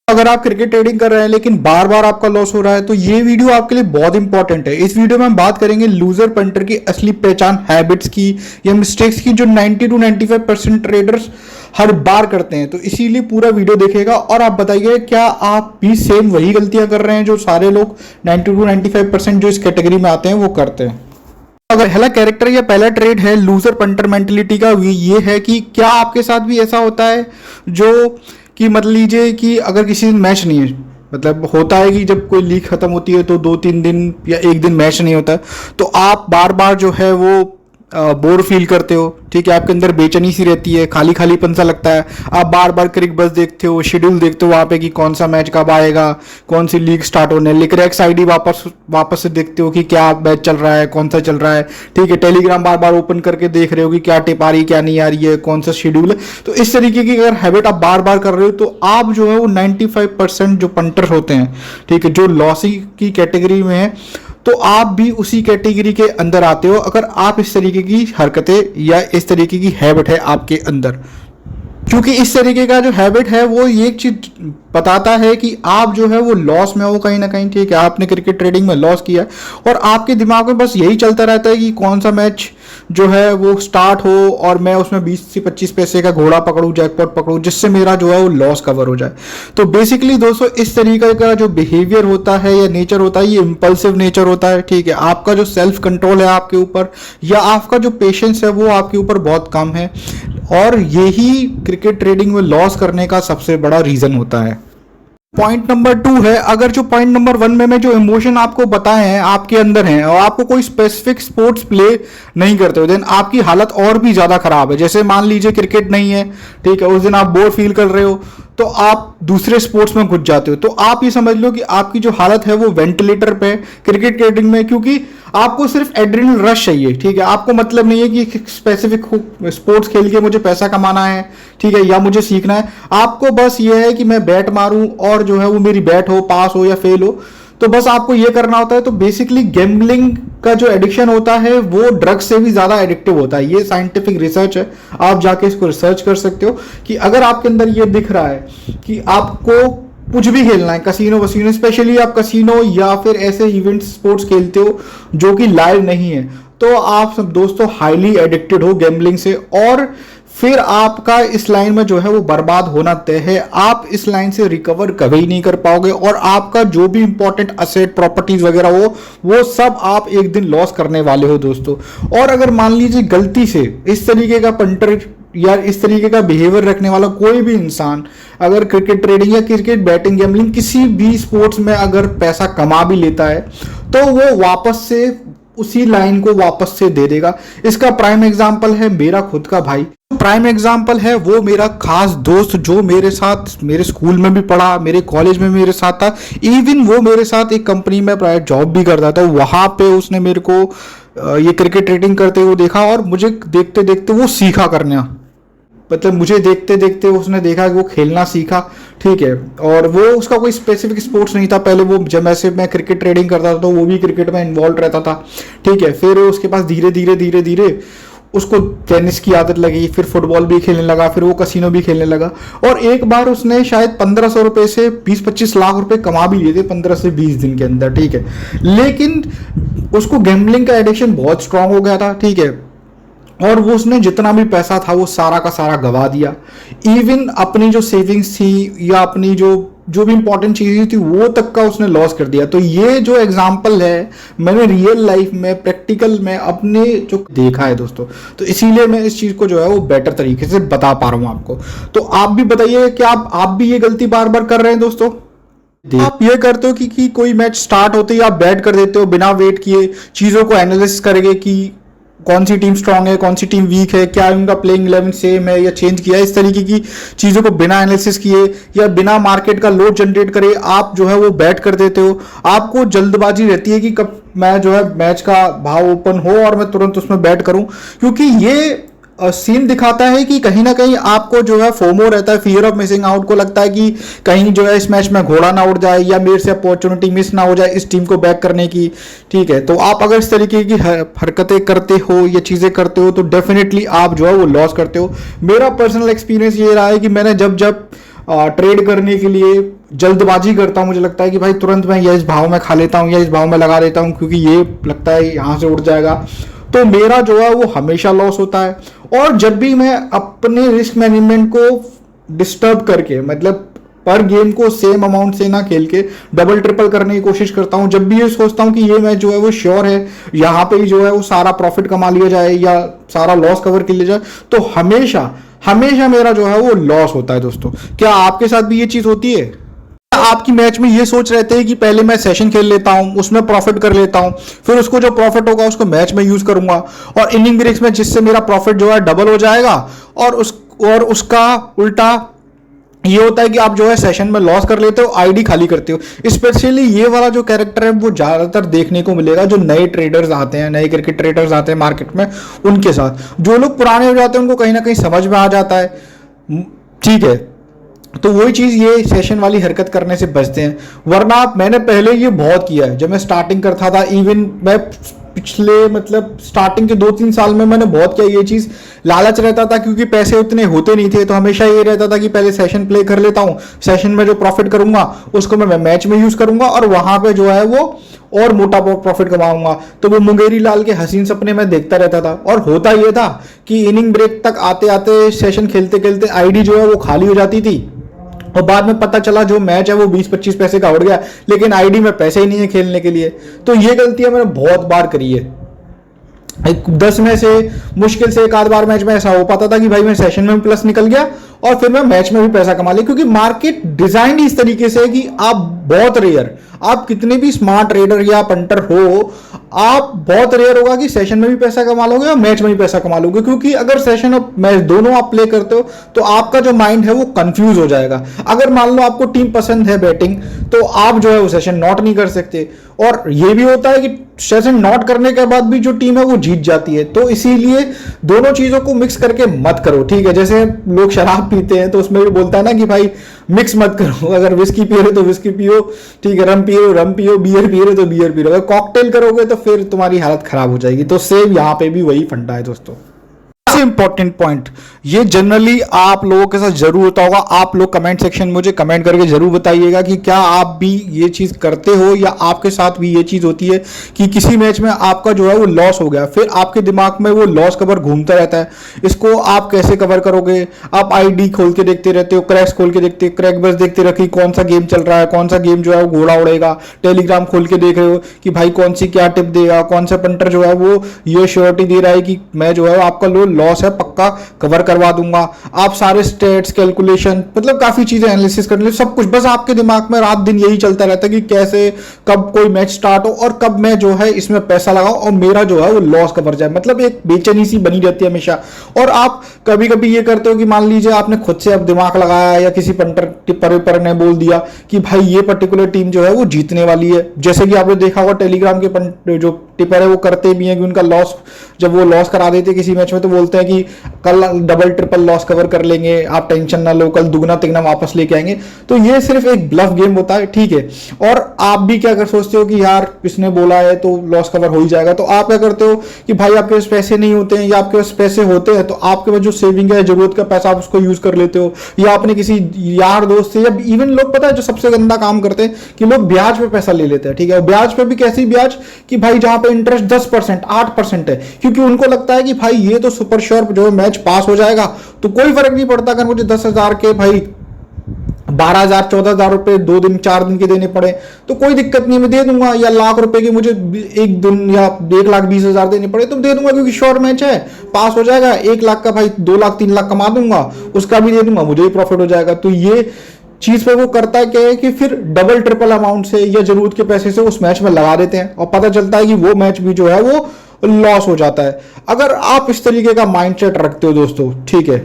अगर आप cricket trading कर रहे हैं लेकिन बार बार आपका लॉस हो रहा है तो ये वीडियो आपके लिए बहुत इंपॉर्टेंट है। इस वीडियो में हम बात करेंगे लूजर पंटर की असली पहचान, हैबिट्स की या मिस्टेक्स की जो 90 टू 95% ट्रेडर्स हर बार करते हैं। तो इसीलिए पूरा वीडियो देखेगा और आप बताइए क्या आप भी सेम वही गलतियां कर रहे हैं जो सारे लोग 90 टू 95% जो इस कैटेगरी में आते हैं वो करते हैं। अगर पहला कैरेक्टर या पहला ट्रेड है लूजर पंटर मेंटेलिटी का, ये है कि क्या आपके साथ भी ऐसा होता है जो कि मतलब लीजिए कि अगर किसी दिन मैच नहीं है, मतलब होता है कि जब कोई लीग खत्म होती है तो 2-3 दिन या एक दिन मैच नहीं होता, तो आप बार बार जो है वो बोर फील करते हो। ठीक है, आपके अंदर बेचैनी सी रहती है, खाली खालीपन सा लगता है। आप बार बार क्रिक बस देखते हो, शेड्यूल देखते हो वहाँ पे कि कौन सा मैच कब आएगा, कौन सी लीग स्टार्ट होने, लिक्रेक्स आईडी वापस से देखते हो कि क्या मैच चल रहा है, कौन सा चल रहा है। ठीक है, टेलीग्राम बार बार ओपन करके देख रहे हो कि क्या टिप आ रही है, क्या नहीं आ रही है, कौन सा शेड्यूल है। तो इस तरीके की अगर हैबिट आप बार बार कर रहे हो तो आप जो है वो 95% जो पंटर होते हैं, ठीक है, जो लॉसी की कैटेगरी में है, तो आप भी उसी कैटेगरी के अंदर आते हो अगर आप इस तरीके की हरकतें या इस तरीके की हैबिट है आपके अंदर। क्योंकि इस तरीके का जो हैबिट है वो ये एक चीज बताता है कि आप जो है वो लॉस में हो कहीं ना कहीं। ठीक है, आपने क्रिकेट ट्रेडिंग में लॉस किया है और आपके दिमाग में बस यही चलता रहता है कि कौन सा मैच जो है वो स्टार्ट हो और मैं उसमें 20 से 25 पैसे का घोड़ा पकड़ूं, जैकपॉट पकड़ूं, जिससे मेरा जो है वो लॉस कवर हो जाए। तो बेसिकली दोस्तों इस तरीके का जो बिहेवियर होता है या नेचर होता है ये इंपल्सिव नेचर होता है। ठीक है, आपका जो सेल्फ कंट्रोल है आपके ऊपर या आपका जो पेशेंस है वो आपके ऊपर बहुत कम है और यही क्रिकेट ट्रेडिंग में लॉस करने का सबसे बड़ा रीजन होता है। पॉइंट नंबर 2 है, अगर जो पॉइंट नंबर 1 में मैं जो इमोशन आपको बताए हैं आपके अंदर हैं और आपको कोई स्पेसिफिक स्पोर्ट्स प्ले नहीं करते हो, देन आपकी हालत और भी ज्यादा खराब है। जैसे मान लीजिए क्रिकेट नहीं है, ठीक है, उस दिन आप बोर फील कर रहे हो तो आप दूसरे स्पोर्ट्स में घुस जाते हो। तो आप ये समझ लो कि आपकी जो हालत है वो वेंटिलेटर पे क्रिकेट ट्रेडिंग में, क्योंकि आपको सिर्फ एड्रेनल रश चाहिए। ठीक है, आपको मतलब नहीं है कि स्पेसिफिक स्पोर्ट्स खेल के मुझे पैसा कमाना है, ठीक है, या मुझे सीखना है। आपको बस ये है कि मैं बैट मारूं और जो है वो मेरी बैट हो, पास हो या फेल हो, तो बस आपको ये करना होता है। तो बेसिकली गैम्बलिंग का जो एडिक्शन होता है वो ड्रग्स से भी ज्यादा एडिक्टिव होता है। ये साइंटिफिक रिसर्च है, आप जाके इसको रिसर्च कर सकते हो कि अगर आपके अंदर ये दिख रहा है कि आपको कुछ भी खेलना है, कसीनो वसीनो, स्पेशली आप कसीनो या फिर ऐसे इवेंट स्पोर्ट्स खेलते हो जो कि लाइव नहीं है, तो आप सब दोस्तों हाईली एडिक्टेड हो गैम्बलिंग से और फिर आपका इस लाइन में जो है वो बर्बाद होना तय है। आप इस लाइन से रिकवर कभी नहीं कर पाओगे और आपका जो भी इंपॉर्टेंट असेट, प्रॉपर्टीज वगैरह हो वो सब आप एक दिन लॉस करने वाले हो दोस्तों। और अगर मान लीजिए गलती से इस तरीके का पंटर या इस तरीके का बिहेवियर रखने वाला कोई भी इंसान अगर क्रिकेट ट्रेडिंग या क्रिकेट बैटिंग, गैम्बलिंग किसी भी स्पोर्ट्स में अगर पैसा कमा भी लेता है तो वो वापस से उसी लाइन को वापस से दे देगा। इसका प्राइम एग्जांपल है मेरा खुद का भाई, प्राइम एग्जांपल है वो मेरा खास दोस्त जो मेरे साथ मेरे स्कूल में भी पढ़ा, मेरे कॉलेज में मेरे साथ था, इवन वो मेरे साथ एक कंपनी में प्राइवेट जॉब भी करता था। वहां पे उसने मेरे को ये क्रिकेट ट्रेडिंग करते हुए देखा और मुझे देखते देखते वो सीखा करना, मतलब मुझे देखते देखते उसने देखा कि वो खेलना सीखा। ठीक है, और वो उसका कोई स्पेसिफिक स्पोर्ट्स नहीं था पहले, वो जब ऐसे मैं क्रिकेट ट्रेडिंग करता था तो वो भी क्रिकेट में इन्वॉल्व रहता था। ठीक है, फिर उसके पास धीरे धीरे उसको टेनिस की आदत लगी, फिर फुटबॉल भी खेलने लगा, फिर वो कसिनो भी खेलने लगा और एक बार उसने शायद 1500 रुपए से 20-25 लाख रुपए कमा भी लिए थे 15 से 20 दिन के अंदर। ठीक है, लेकिन उसको गैम्बलिंग का एडिक्शन बहुत स्ट्रांग हो गया था। ठीक है, और वो उसने जितना भी पैसा था वो सारा का सारा गवा दिया, इवन अपनी जो सेविंग्स थी या अपनी जो भी इंपॉर्टेंट चीजें थी वो तक का उसने लॉस कर दिया। तो ये जो एग्जांपल है मैंने रियल लाइफ में, प्रैक्टिकल में अपने जो देखा है दोस्तों, तो इसीलिए मैं इस चीज को जो है वो बेटर तरीके से बता पा रहा हूं आपको। तो आप भी बताइए कि आप भी ये गलती बार बार कर रहे हैं दोस्तों? आप ये करते हो कि कोई मैच स्टार्ट होते ही आप बैट कर देते हो बिना वेट किए, चीजों को एनालिसिस करेंगे कि कौन सी टीम स्ट्रांग है, कौन सी टीम वीक है, क्या उनका प्लेइंग 11 सेम है या चेंज किया है, इस तरीके की चीजों को बिना एनालिसिस किए या बिना मार्केट का लोड जनरेट करे आप जो है वो बैट कर देते हो। आपको जल्दबाजी रहती है कि कब मैं जो है मैच का भाव ओपन हो और मैं तुरंत उसमें बैट करूं, क्योंकि ये सीन दिखाता है कि कहीं ना कहीं आपको जो है फोमो रहता है, फियर ऑफ मिसिंग आउट, को लगता है कि कहीं जो है इस मैच में घोड़ा ना उड़ जाए या मेरे से अपॉर्चुनिटी मिस ना हो जाए इस टीम को बैक करने की। ठीक है, तो आप अगर इस तरीके की हरकतें करते हो या चीजें करते हो तो डेफिनेटली आप जो है वो लॉस करते हो। मेरा पर्सनल एक्सपीरियंस ये रहा है कि मैंने जब ट्रेड करने के लिए जल्दबाजी करता हूँ। मुझे लगता है कि भाई तुरंत मैं ये इस भाव में खा लेता हूँ या इस भाव में लगा देता हूँ क्योंकि ये लगता है यहाँ से उठ जाएगा, तो मेरा जो है वो हमेशा लॉस होता है। और जब भी मैं अपने रिस्क मैनेजमेंट को डिस्टर्ब करके, मतलब पर गेम को सेम अमाउंट से ना खेल के डबल ट्रिपल करने की कोशिश करता हूं, जब भी ये सोचता हूं कि ये मैच जो है वो श्योर है, यहाँ पे ही जो है वो सारा प्रॉफिट कमा लिया जाए या सारा लॉस कवर कर लिया जाए, तो हमेशा हमेशा मेरा जो है वो लॉस होता है दोस्तों। क्या आपके साथ भी ये चीज होती है? आपकी मैच में ये सोच रहते हैं कि पहले मैं सेशन खेल लेता हूं, उसमें प्रॉफिट कर लेता हूं, फिर उसको जो प्रॉफिट होगा उसको मैच में यूज करूंगा और इनिंग ब्रेक्स में जिससे मेरा प्रॉफिट जो है डबल हो जाएगा, और उसका उल्टा ये होता है कि आप जो है सेशन में लॉस कर लेते हो, आईडी खाली करते हो। स्पेशली ये वाला जो कैरेक्टर है वो ज्यादातर देखने को मिलेगा जो नए ट्रेडर्स आते हैं, नए क्रिकेट ट्रेडर्स आते हैं मार्केट में, उनके साथ। जो लोग पुराने हो जाते हैं उनको कहीं ना कहीं समझ में आ जाता है, ठीक है, तो वही चीज ये सेशन वाली हरकत करने से बचते हैं। वरना मैंने पहले ये बहुत किया है, जब मैं स्टार्टिंग करता था, इवन मैं पिछले मतलब स्टार्टिंग के 2-3 साल में मैंने बहुत किया ये चीज। लालच रहता था क्योंकि पैसे उतने होते नहीं थे, तो हमेशा ये रहता था कि पहले सेशन प्ले कर लेता हूं, सेशन में जो प्रॉफिट करूंगा उसको मैं मैच में यूज करूंगा और वहां पे जो है वो और मोटा प्रॉफिट कमाऊंगा। तो वो मुंगेरी लाल के हसीन सपने में देखता रहता था। और होता यह था कि इनिंग ब्रेक तक आते आते सेशन खेलते खेलते आईडी जो है वो खाली हो जाती थी और बाद में पता चला जो मैच है वो 20-25 पैसे का उड़ गया, लेकिन आईडी में पैसे ही नहीं है खेलने के लिए। तो ये गलतियां मैंने बहुत बार करी है। 10 में से मुश्किल से एक आध बार मैच में ऐसा हो पाता था कि भाई मैं सेशन में प्लस निकल गया और फिर मैं मैच में भी पैसा कमा लिया, क्योंकि मार्केट डिजाइन इस तरीके से है कि आप बहुत रेयर, आप कितने भी स्मार्ट ट्रेडर या पंटर हो, आप बहुत रेयर होगा कि सेशन में भी पैसा कमा लोगे और मैच में भी पैसा कमा लोगे। क्योंकि अगर सेशन और मैच दोनों आप प्ले करते हो तो आपका जो माइंड है वो कंफ्यूज हो जाएगा। अगर मान लो आपको टीम पसंद है बैटिंग, तो आप जो है वो सेशन नॉट नहीं कर सकते। और ये भी होता है कि सेशन नॉट करने के बाद भी जो टीम है वो जीत जाती है। तो इसीलिए दोनों चीजों को मिक्स करके मत करो, ठीक है। जैसे लोग शराब पीते हैं तो उसमें भी बोलता है ना कि भाई मिक्स मत करो, अगर विस्की पी रहे तो विस्की पियो, ठीक है, रम पियो, बियर पी रहे तो बियर पी रहे, अगर कॉकटेल करोगे तो फिर तुम्हारी हालत खराब हो जाएगी। तो सेम यहाँ पे भी वही फंडा है दोस्तों। इंपॉर्टेंट पॉइंट, ये जनरली आप लोगों के साथ जरूर होता होगा। आप लोग कमेंट सेक्शन में मुझे कमेंट करके जरूर बताइएगा कि क्या आप भी ये चीज करते हो या आपके साथ भी ये चीज होती है कि किसी मैच में आपका जो है वो लॉस हो गया, फिर आपके दिमाग में वो लॉस कवर घूमता रहता है। इसको आप कैसे कवर करोगे? आप आईडी खोल के देखते रहते हो, क्रैक्स खोल के देखते, क्रैक बस देखते रहे कि कौन सा गेम चल रहा है, कौन सा गेम जो है वो घोड़ा उड़ेगा। टेलीग्राम खोल के देख रहे हो कि भाई कौन सी क्या टिप देगा, कौन सा पंटर जो है वो ये श्योरिटी दे रहा है कि मैं जो है आपका लॉस है पक्का कवर करवा दूंगा। आप सारे स्टेट्स कैलकुलेशन, मतलब काफी चीजें एनालिसिस करने, सब कुछ बस आपके दिमाग में रात दिन यही चलता रहता है कि कैसे कब कोई मैच स्टार्ट हो और कब मैं जो है इसमें पैसा लगाऊं और मेरा जो है वो लॉस कवर जाए। मतलब एक बेचैनी सी बनी रहती है हमेशा। और आप कभी कभी ये करते हो कि मान लीजिए आपने खुद से अब दिमाग लगाया या किसी पंटर टिप्पर ने बोल दिया कि भाई ये पर्टिकुलर टीम जो है वो जीतने वाली है। जैसे कि आपने देखा होगा टेलीग्राम के जो टिप्पर है वो करते भी हैं कि उनका लॉस, जब वो लॉस करा देते किसी मैच में तो बोलते हैं कि कल डबल ट्रिपल लॉस कवर कर लेंगे, आप टेंशन ना लो, कल दुगना तिगना वापस लेके आएंगे। तो ये सिर्फ एक ब्लफ गेम होता है, ठीक है। और आप भी क्या कर सोचते हो कि यार इसने बोला है तो लॉस कवर हो ही जाएगा, तो आप क्या करते हो कि भाई आपके पास पैसे नहीं होते हैं या आपके पास पैसे होते हैं तो आपके पास जो सेविंग है, जरूरत का पैसा, आप उसको यूज कर लेते हो, या आपने किसी यार दोस्त से, या इवन लोग पता है जो सबसे गंदा काम करते हैं कि लोग ब्याज पे पैसा ले लेते हैं, ठीक है। ब्याज पे भी कैसी ब्याज कि भाई जहां पे इंटरेस्ट 10%, 8% है, क्योंकि उनको लगता है कि भाई ये तो सुपर श्योर जो मैच पास हो जाएगा, तो कोई फर्क नहीं पड़ता अगर मुझे 10,000 के भाई 12,000 14,000 रुपए 2 दिन 4 दिन के देने पड़े तो कोई दिक्कत नहीं, मैं दे दूंगा। या लाख रुपए के मुझे एक दिन या 1,20,000 देने पड़े तो दे दूंगा, क्योंकि श्योर मैच है, पास हो जाएगा। 1 लाख का भाई 2 लाख 3 लाख कमा दूंगा, उसका भी दे दूंगा, मुझे ही प्रॉफिट हो जाएगा। तो ये चीज पे वो करता है क्या है कि फिर डबल ट्रिपल अमाउंट से या जरूरत के पैसे से उस मैच में लगा देते हैं और पता चलता है कि वो मैच भी जो है वो लॉस हो जाता है। अगर आप इस तरीके का माइंडसेट रखते हो दोस्तों, ठीक है,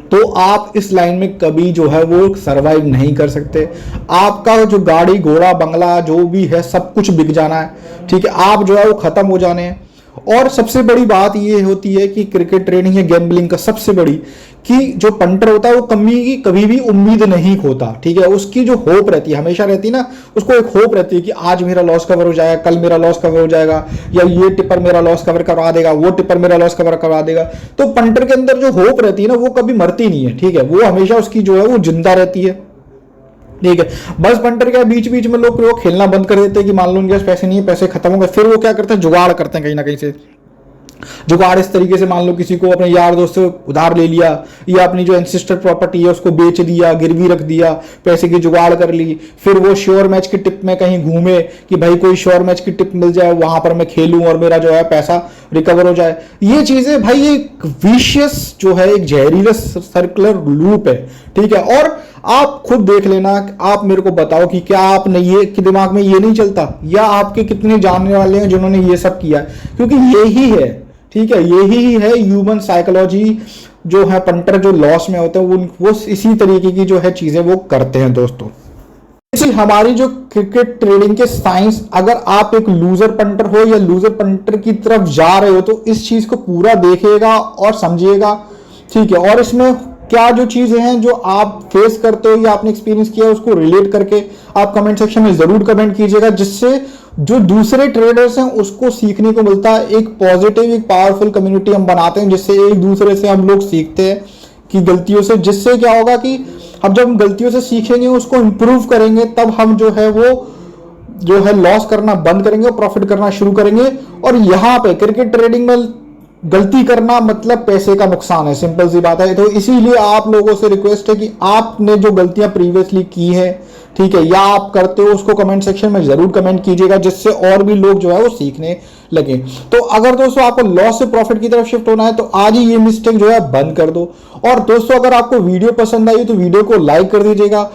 तो आप इस लाइन में कभी जो है वो सरवाइव नहीं कर सकते। आपका जो गाड़ी घोड़ा बंगला जो भी है सब कुछ बिक जाना है, ठीक है, आप जो है वो खत्म हो जाने हैं। और सबसे बड़ी बात ये होती है कि क्रिकेट ट्रेडिंग या गैम्बलिंग का सबसे बड़ी कि जो पंटर होता है वो कभी भी उम्मीद नहीं खोता, ठीक है। उसकी जो होप रहती है हमेशा रहती है ना, उसको एक होप रहती है कि आज मेरा लॉस कवर हो जाएगा, कल मेरा लॉस कवर हो जाएगा, या ये टिपर मेरा लॉस कवर करवा देगा, वो टिपर मेरा लॉस कवर करवा देगा। तो पंटर के अंदर जो होप रहती है ना वो कभी मरती नहीं है, ठीक है। वो हमेशा उसकी जो है वो जिंदा रहती है, ठीक है। बस पंटर क्या बीच बीच में लोग खेलना बंद कर देते हैं कि मान लो उनके पास पैसे नहीं है, पैसे खत्म हो गए, फिर वो क्या करते हैं, जुगाड़ करते हैं कहीं ना कहीं से। जुगाड़ इस तरीके से, मान लो किसी को अपने यार दोस्त से उधार ले लिया, या अपनी जो एंसेस्टर प्रॉपर्टी है उसको बेच दिया, गिरवी रख दिया, पैसे की जुगाड़ कर ली, फिर वो श्योर मैच की टिप में कहीं घूमे कि भाई कोई श्योर मैच की टिप मिल जाए, वहां पर मैं खेलूं और मेरा जो है पैसा रिकवर हो जाए। ये चीजें भाई एक विशियस जो है, एक जहरीला सर्कुलर लूप है, ठीक है। और आप खुद देख लेना, आप मेरे को बताओ कि क्या आपने ये कि दिमाग में ये नहीं चलता, या आपके कितने जानने वाले हैं जिन्होंने ये सब किया है, क्योंकि यही है, ठीक है, यही है ह्यूमन साइकोलॉजी जो है। पंटर जो लॉस में होते हैं वो इसी तरीके की जो है चीजें वो करते हैं दोस्तों। इसी हमारी जो क्रिकेट ट्रेडिंग के साइंस, अगर आप एक लूजर पंटर हो या लूजर पंटर की तरफ जा रहे हो तो इस चीज को पूरा देखिएगा और समझिएगा, ठीक है। और इसमें क्या जो चीजें हैं जो आप फेस करते हो या आपने एक्सपीरियंस किया उसको रिलेट करके आप कमेंट सेक्शन में जरूर कमेंट कीजिएगा, जिससे जो दूसरे ट्रेडर्स हैं उसको सीखने को मिलता है। एक पॉजिटिव, एक पावरफुल कम्युनिटी हम बनाते हैं, जिससे एक दूसरे से हम लोग सीखते हैं कि गलतियों से, जिससे क्या होगा कि अब जब हम गलतियों से सीखेंगे उसको इंप्रूव करेंगे, तब हम जो है वो जो है लॉस करना बंद करेंगे और प्रॉफिट करना शुरू करेंगे। और यहाँ पे क्रिकेट ट्रेडिंग में गलती करना मतलब पैसे का नुकसान है, सिंपल सी बात है। तो इसीलिए आप लोगों से रिक्वेस्ट है कि आपने जो गलतियां प्रीवियसली की है, ठीक है, या आप करते हो, उसको कमेंट सेक्शन में जरूर कमेंट कीजिएगा, जिससे और भी लोग जो है वो सीखने लगे। तो अगर दोस्तों आपको लॉस से प्रॉफिट की तरफ शिफ्ट होना है तो आज ही ये मिस्टेक जो है बंद कर दो। और दोस्तों अगर आपको वीडियो पसंद आई तो वीडियो को लाइक कर दीजिएगा,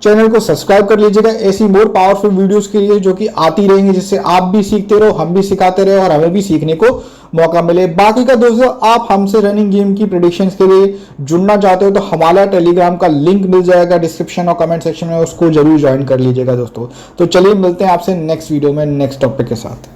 चैनल को सब्सक्राइब कर लीजिएगा ऐसी मोर पावरफुल वीडियोस के लिए जो कि आती रहेंगी, जिससे आप भी सीखते रहो, हम भी सिखाते रहे और हमें भी सीखने को मौका मिले। बाकी का दोस्तों आप हमसे रनिंग गेम की प्रेडिक्शंस के लिए जुड़ना चाहते हो तो हमारा टेलीग्राम का लिंक मिल जाएगा डिस्क्रिप्शन और कमेंट सेक्शन में, उसको जरूर ज्वाइन कर लीजिएगा दोस्तों। तो चलिए मिलते हैं आपसे नेक्स्ट वीडियो में नेक्स्ट टॉपिक के साथ।